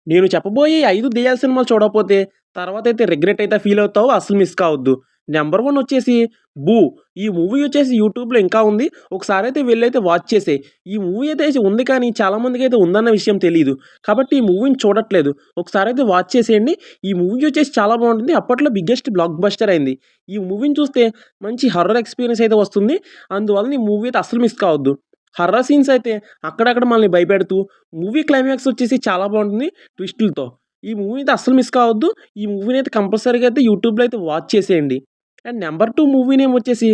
నేను చెప్పబోయే 5 దెయ్యాల సినిమాలు చూడకపోతే తర్వాతైతే రిగ్రెట్ అయితే ఫీల్ అవుతావు. అస్సలు మిస్ కావద్దు. నంబర్ 1 వచ్చేసి 'భూ'. ఈ మూవీ వచ్చేసి యూట్యూబ్‌లో ఇంకా ఉంది. ఒకసారైతే వెళ్లైతే వాచ్ చేసేయి. ఈ మూవీ అయితే ఉంది కానీ చాలా మందికైతే ఉందన్న విషయం తెలీదు. కాబట్టి ఈ మూవీని చూడట్లేదు. ఒకసారైతే వాచ్ చేసేయండి. ఈ మూవీ వచ్చేసి చాలా బావుంటుంది. అప్పట్లో బిగ్గెస్ట్ బ్లాక్ బస్టర్ అయింది. ఈ మూవీని చూస్తే మంచి హారర్ ఎక్స్‌పీరియన్స్ అయితే వస్తుంది. అందువలన ఈ మూవీ అయితే అస్సలు మిస్ కావద్దు. హర్రర్ సీన్స్ అయితే అక్కడక్కడ మనల్ని భయపెడుతూ, మూవీ క్లైమాక్స్ వచ్చేసి చాలా బావుంటుంది ట్విస్టులతో. ఈ మూవీ అయితే అస్సలు మిస్ కావద్దు. ఈ మూవీని అయితే కంపల్సరీగా అయితే యూట్యూబ్‌లో అయితే వాచ్ చేసేయండి. అండ్ నంబర్ 2 మూవీ నేమ్ వచ్చేసి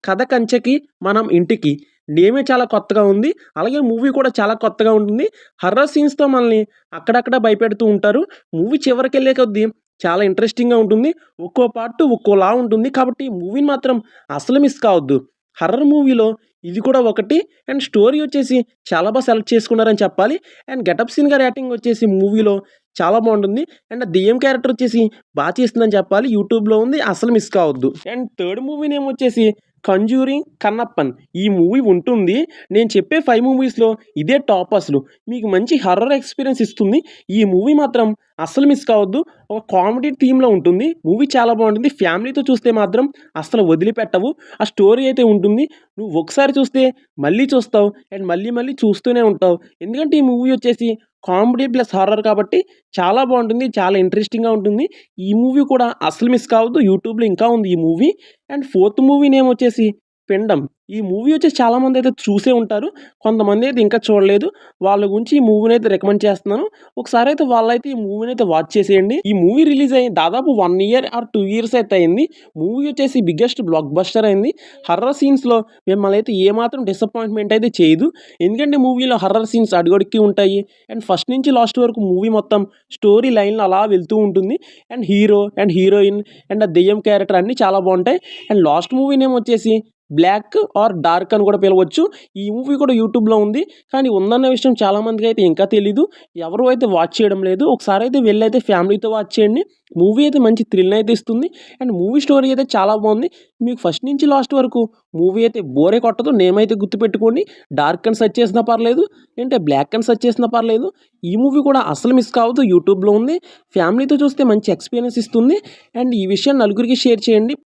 'కథ కంచెకి మనం ఇంటికి'. నేమే చాలా కొత్తగా ఉంది. అలాగే మూవీ కూడా చాలా కొత్తగా ఉంటుంది. హర్రర్ సీన్స్‌తో మనల్ని అక్కడక్కడ భయపెడుతూ ఉంటారు. మూవీ చివరికెళ్ళే కొద్దీ చాలా ఇంట్రెస్టింగ్‌గా ఉంటుంది. ఒక్కో పార్ట్ ఒక్కోలా ఉంటుంది. కాబట్టి ఈ మూవీని మాత్రం అస్సలు మిస్ కావద్దు. హర్రర్ మూవీలో ఇది కూడా ఒకటి. అండ్ స్టోరీ వచ్చేసి చాలా సెలెక్ట్ చేసుకున్నారని చెప్పాలి. అండ్ గెటప్ సీన్ గారి యాక్టింగ్ వచ్చేసి మూవీలో చాలా బావుంటుంది. అండ్ దెయ్యం క్యారెక్టర్ వచ్చేసి చేస్తుందని చెప్పాలి. యూట్యూబ్‌లో ఉంది. అస్సలు మిస్ కావద్దు. అండ్ థర్డ్ మూవీ నేమ్ వచ్చేసి 'కంజూరింగ్ కన్నప్పన్'. ఈ మూవీ ఉంటుంది. నేను చెప్పే 5 మూవీస్‌లో ఇదే టాప్ అసలు. మీకు మంచి హర్రర్ ఎక్స్‌పీరియన్స్ ఇస్తుంది. ఈ మూవీ మాత్రం అస్సలు మిస్ కావద్దు. ఒక కామెడీ థీమ్‌లో ఉంటుంది. మూవీ చాలా బావుంటుంది. ఫ్యామిలీతో చూస్తే మాత్రం అస్సలు వదిలిపెట్టవు. ఆ స్టోరీ అయితే ఉంటుంది. నువ్వు ఒకసారి చూస్తే మళ్ళీ చూస్తావు. అండ్ మళ్ళీ మళ్ళీ చూస్తూనే ఉంటావు. ఎందుకంటే ఈ మూవీ వచ్చేసి కామెడీ ప్లస్ హారర్ కాబట్టి చాలా బావుంటుంది. చాలా ఇంట్రెస్టింగ్‌గా ఉంటుంది. ఈ మూవీ కూడా అస్సలు మిస్ కావద్దు. యూట్యూబ్‌లో ఇంకా ఉంది ఈ movie. And fourth movie name వచ్చేసి 'పిండం'. ఈ మూవీ వచ్చేసి చాలామందైతే చూసే ఉంటారు. కొంతమందైతే ఇంకా చూడలేదు. వాళ్ళ గురించి ఈ మూవీనైతే రికమెండ్ చేస్తున్నాను. ఒకసారైతే వాళ్ళైతే ఈ మూవీనైతే వాచ్ చేసేయండి. ఈ మూవీ రిలీజ్ అయ్యి దాదాపు 1 ఇయర్ ఆర్ 2 ఇయర్స్ అయితే అయింది. మూవీ వచ్చేసి బిగ్గెస్ట్ బ్లాక్ బస్టర్ అయింది. హర్రర్ సీన్స్‌లో మిమ్మల్ని అయితే ఏమాత్రం డిసప్పాయింట్‌మెంట్ అయితే చేయదు. ఎందుకంటే మూవీలో హర్రర్ సీన్స్ అడుగడుక్కి ఉంటాయి. అండ్ ఫస్ట్ నుంచి లాస్ట్ వరకు మూవీ మొత్తం స్టోరీ లైన్‌లో అలా వెళ్తూ ఉంటుంది. And hero and heroine and ఆ దెయ్యం క్యారెక్టర్ అన్నీ చాలా బావుంటాయి. అండ్ లాస్ట్ మూవీ నేమ్ వచ్చేసి 'బ్లాక్ ఆర్ డార్క్' అని కూడా పిలవచ్చు. ఈ మూవీ కూడా యూట్యూబ్‌లో ఉంది. కానీ ఉందన్న విషయం చాలా మందికైతే ఇంకా తెలీదు. ఎవరు అయితే వాచ్ చేయడం లేదు. ఒకసారైతే వెళ్లైతే ఫ్యామిలీతో వాచ్ చేయండి. మూవీ అయితే మంచి థ్రిల్ అయితే ఇస్తుంది. అండ్ మూవీ స్టోరీ అయితే చాలా బావుంది. మీకు ఫస్ట్ నుంచి లాస్ట్ వరకు మూవీ అయితే బోరే కొట్టదు. నేమ్ అయితే గుర్తుపెట్టుకోండి. డార్క్ అని సెర్చ్ చేసినా పర్లేదు. లేదంటే బ్లాక్ అని సెర్చ్ చేసినా పర్లేదు. ఈ మూవీ కూడా అస్సలు మిస్ కావద్దు. యూట్యూబ్‌లో ఉంది. ఫ్యామిలీతో చూస్తే మంచి ఎక్స్‌పీరియన్స్ ఇస్తుంది. అండ్ ఈ విషయాన్ని నలుగురికి షేర్ చేయండి.